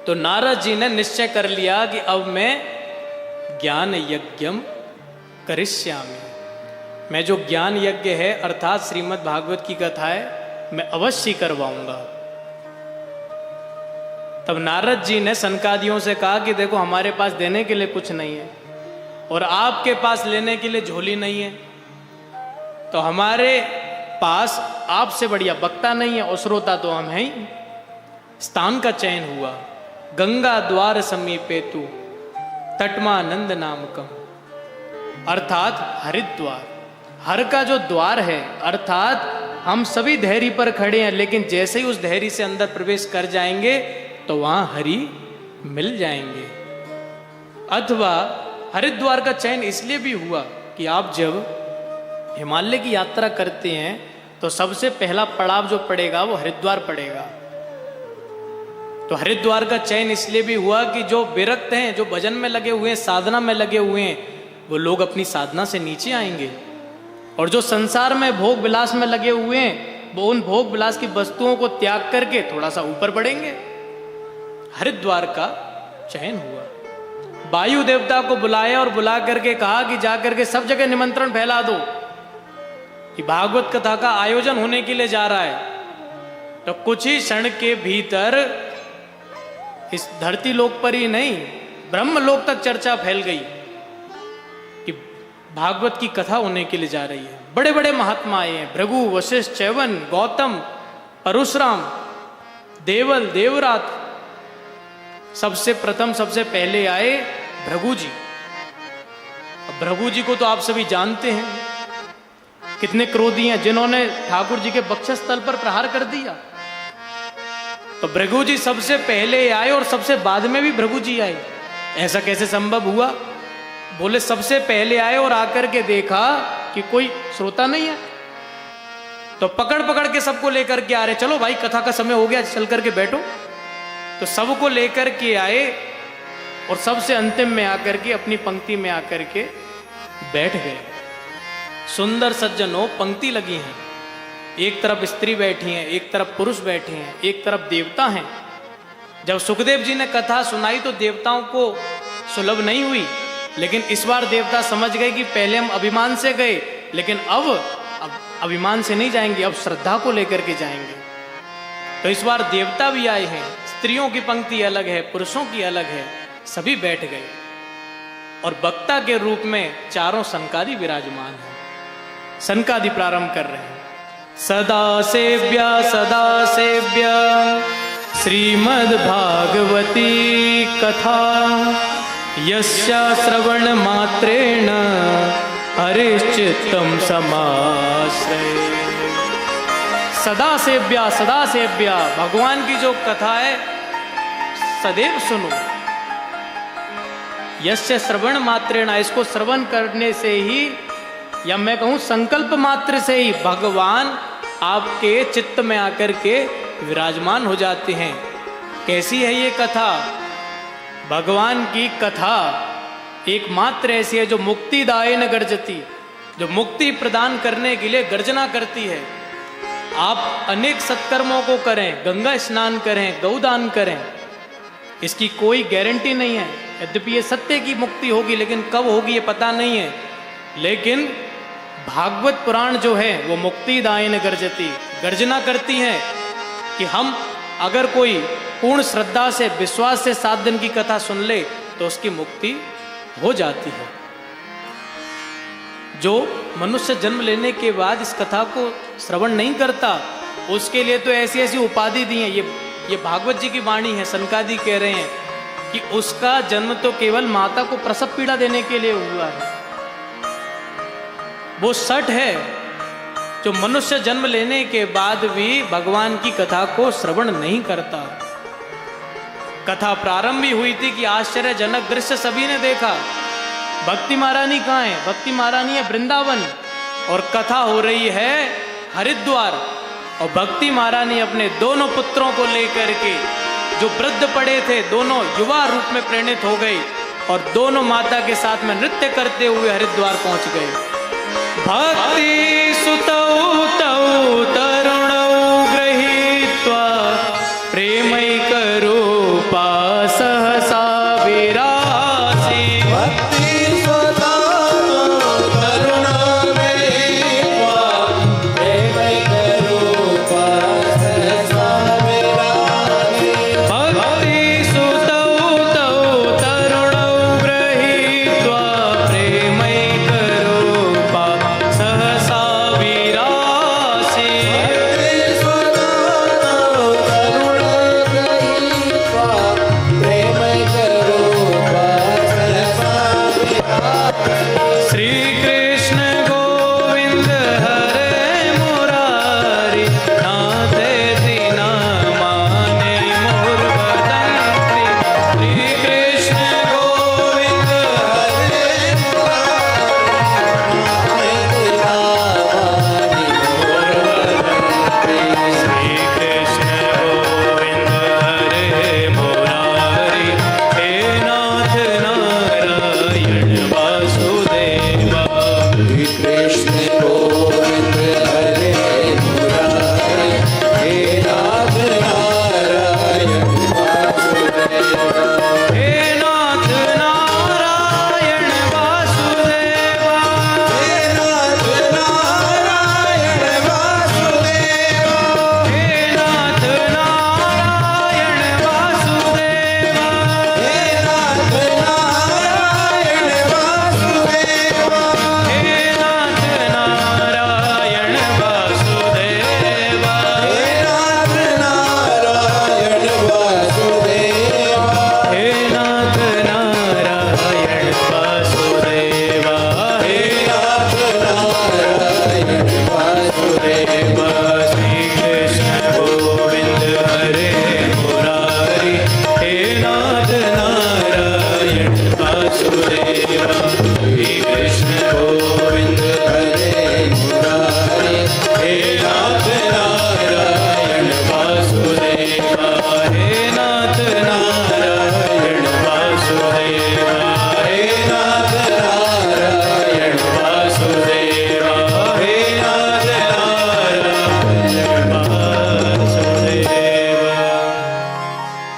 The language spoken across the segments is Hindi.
तो नारद जी ने निश्चय कर लिया कि अब मैं ज्ञान यज्ञम करिष्यामि, मैं जो ज्ञान यज्ञ है अर्थात श्रीमद् भागवत की कथा है मैं अवश्य करवाऊंगा। तब नारद जी ने सनकादियों से कहा कि देखो हमारे पास देने के लिए कुछ नहीं है और आपके पास लेने के लिए झोली नहीं है, तो हमारे पास आपसे बढ़िया वक्ता नहीं है और श्रोता तो हम हैं ही। स्थान का चयन हुआ, गंगा द्वार समीपे तू तटमानंद नामकम, अर्थात हरिद्वार। हर का जो द्वार है अर्थात हम सभी धैर्य पर खड़े हैं, लेकिन जैसे ही उस धैर्य से अंदर प्रवेश कर जाएंगे तो वहां हरि मिल जाएंगे। अथवा हरिद्वार का चयन इसलिए भी हुआ कि आप जब हिमालय की यात्रा करते हैं तो सबसे पहला पड़ाव जो पड़ेगा वो हरिद्वार पड़ेगा। तो हरिद्वार का चयन इसलिए भी हुआ कि जो विरक्त हैं, जो भजन में लगे हुए हैं, साधना में लगे हुए हैं, वो लोग अपनी साधना से नीचे आएंगे, और जो संसार में भोग विलास में लगे हुए हैं वो उन भोग विलास की वस्तुओं को त्याग करके थोड़ा सा ऊपर बढ़ेंगे। हरिद्वार का चयन हुआ। वायु देवता को बुलाया और बुला करके कहा कि जाकर के सब जगह निमंत्रण फैला दो कि भागवत कथा का आयोजन होने के लिए जा रहा है। तो कुछ ही क्षण के भीतर इस धरती लोक पर ही नहीं ब्रह्म लोक तक चर्चा फैल गई कि भागवत की कथा होने के लिए जा रही है। बड़े बड़े महात्मा आए हैं, भृगु, वशिष्ठ, च्यवन, गौतम, परशुराम, देवल, देवरात। सबसे प्रथम सबसे पहले आए भृगु जी। अब भृगु जी को तो आप सभी जानते हैं, कितने क्रोधी हैं, जिन्होंने ठाकुर जी के वक्षस्थल पर प्रहार कर दिया। तो भृगु जी सबसे पहले आए और सबसे बाद में भी भृगु जी आए। ऐसा कैसे संभव हुआ? बोले सबसे पहले आए और आकर के देखा कि कोई श्रोता नहीं है, तो पकड़ पकड़ के सबको लेकर के आ रहे, चलो भाई कथा का समय हो गया, चल करके बैठो। तो सबको लेकर के आए और सबसे अंतिम में आकर के अपनी पंक्ति में आकर के बैठ गए। सुंदर सज्जनों पंक्ति लगी हैं, एक तरफ स्त्री बैठी हैं, एक तरफ पुरुष बैठे हैं, एक तरफ देवता हैं। जब सुखदेव जी ने कथा सुनाई तो देवताओं को सुलभ नहीं हुई, लेकिन इस बार देवता समझ गए कि पहले हम अभिमान से गए, लेकिन अब अभिमान से नहीं जाएंगे, अब श्रद्धा को लेकर के जाएंगे। तो इस बार देवता भी आए हैं, स्त्रियों की पंक्ति अलग है, पुरुषों की अलग है, सभी बैठ गए और वक्ता के रूप में चारों सनकादि विराजमान हैं। सनकादि प्रारंभ कर रहे हैं। सदा सेव्या श्रीमद् भागवती कथा, यस्या श्रवण मात्रेण हरिश्चित्तम समाश्रय। सदा सेव्या भगवान की जो कथा है सदैव सुनो। यस्य श्रवण मात्रेण, इसको श्रवण करने से ही या मैं कहूं संकल्प मात्र से ही भगवान आपके चित्त में आकर के विराजमान हो जाते हैं। कैसी है ये कथा? भगवान की कथा एकमात्र ऐसी है जो मुक्तिदायन गर्जती, जो मुक्ति प्रदान करने के लिए गर्जना करती है। आप अनेक सत्कर्मों को करें, गंगा स्नान करें, गौदान करें, इसकी कोई गारंटी नहीं है। यद्यपि ये सत्य की मुक्ति होगी, लेकिन कब होगी ये पता नहीं है। लेकिन भागवत पुराण जो है वो मुक्तिदायन गर्जती, गर्जना करती है कि हम अगर कोई पूर्ण श्रद्धा से, विश्वास से 7 दिन की कथा सुन ले तो उसकी मुक्ति हो जाती है। जो मनुष्य जन्म लेने के बाद इस कथा को श्रवण नहीं करता, उसके लिए तो ऐसी ऐसी उपाधि दी है। ये भागवत जी की वाणी है, सनकादि कह रहे हैं कि उसका जन्म तो केवल माता को प्रसव पीड़ा देने के लिए हुआ है। वो सठ है जो मनुष्य जन्म लेने के बाद भी भगवान की कथा को श्रवण नहीं करता। कथा प्रारंभ भी हुई थी कि आश्चर्यजनक दृश्य सभी ने देखा। भक्ति महारानी कहाँ है? भक्ति महारानी है वृंदावन और कथा हो रही है हरिद्वार। और भक्ति महारानी अपने दोनों पुत्रों को लेकर के, जो वृद्ध पड़े थे, दोनों युवा रूप में प्रेरित हो गई और दोनों माता के साथ में नृत्य करते हुए हरिद्वार पहुंच गए। भक्ति सुतौ तौ तरुणौ गृहीत्वा प्रेमैकरूपा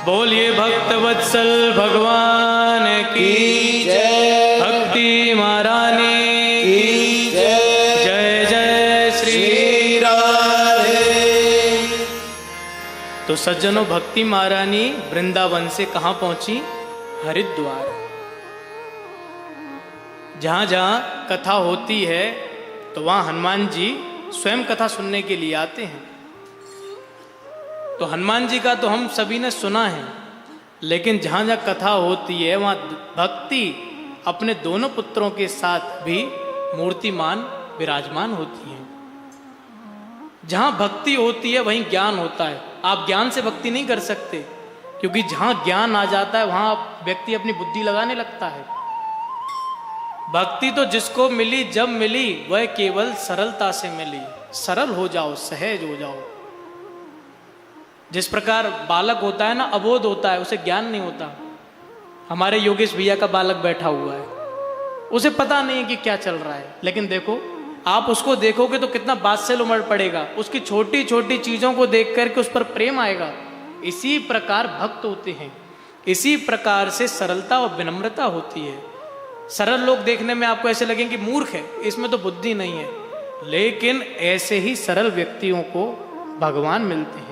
बोलिए भक्त वत्सल भगवान की जय। भक्ति महारानी की जय। जय जय श्री राधे। तो सज्जनों, भक्ति महारानी वृंदावन से कहाँ पहुंची? हरिद्वार। जहां जहां कथा होती है तो वहां हनुमान जी स्वयं कथा सुनने के लिए आते हैं। तो हनुमान जी का तो हम सभी ने सुना है, लेकिन जहां जहां कथा होती है वहां भक्ति अपने दोनों पुत्रों के साथ भी मूर्तिमान विराजमान होती है। जहां भक्ति होती है वहीं ज्ञान होता है। आप ज्ञान से भक्ति नहीं कर सकते, क्योंकि जहां ज्ञान आ जाता है वहां व्यक्ति अपनी बुद्धि लगाने लगता है। भक्ति तो जिसको मिली जब मिली वह केवल सरलता से मिली। सरल हो जाओ, सहज हो जाओ। जिस प्रकार बालक होता है ना, अबोध होता है, उसे ज्ञान नहीं होता। हमारे योगेश भैया का बालक बैठा हुआ है, उसे पता नहीं है कि क्या चल रहा है, लेकिन देखो, आप उसको देखोगे तो कितना बादशाह उमड़ पड़ेगा। उसकी छोटी छोटी चीजों को देख करके उस पर प्रेम आएगा। इसी प्रकार भक्त होते हैं, इसी प्रकार से सरलता और विनम्रता होती है। सरल लोग देखने में आपको ऐसे लगेंगे कि मूर्ख है, इसमें तो बुद्धि नहीं है, लेकिन ऐसे ही सरल व्यक्तियों को भगवान मिलते हैं।